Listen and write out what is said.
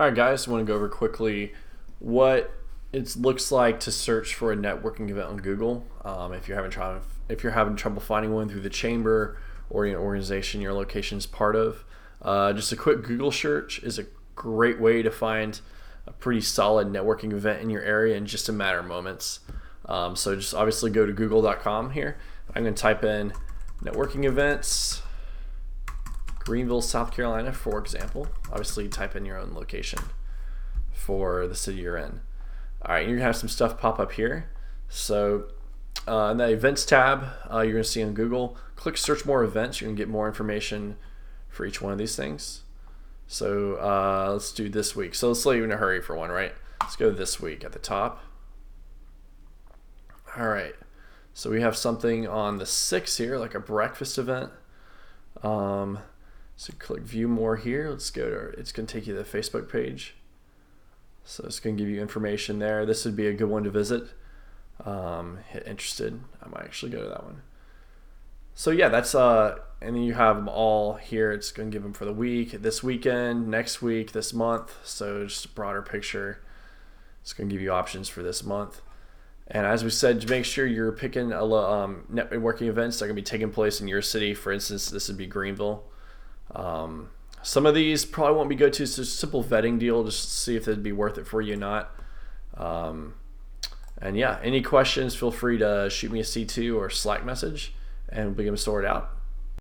All right, guys, I want to go over quickly what it looks like to search for a networking event on Google. If you're having trouble finding one through the chamber or an organization your location is part of, just a quick Google search is a great way to find a pretty solid networking event in your area in just a matter of moments. So just obviously go to google.com here. I'm going to type in networking events, Greenville, South Carolina, for example. Obviously, type in your own location for the city you're in. All right, you're gonna have some stuff pop up here. So in the events tab, you're gonna see on Google, click search more events. You're gonna get more information for each one of these things. So let's do this week. So let's say you're in a hurry for one, right? Let's go this week at the top. All right, so we have something on the 6th here, like a breakfast event. So click view more here. Let's go to, it's going to take you to the Facebook page. So it's going to give you information there. This would be a good one to visit. Hit interested. I might actually go to that one. So yeah, that's and then you have them all here. It's going to give them for the week, this weekend, next week, this month. So just a broader picture. It's going to give you options for this month. And as we said, make sure you're picking networking events that are going to be taking place in your city. For instance, this would be Greenville. Some of these probably won't be go to. It's just a simple vetting deal, just to see if it'd be worth it for you or not. And yeah, any questions, feel free to shoot me a C2 or Slack message, and we'll be able to sort it out.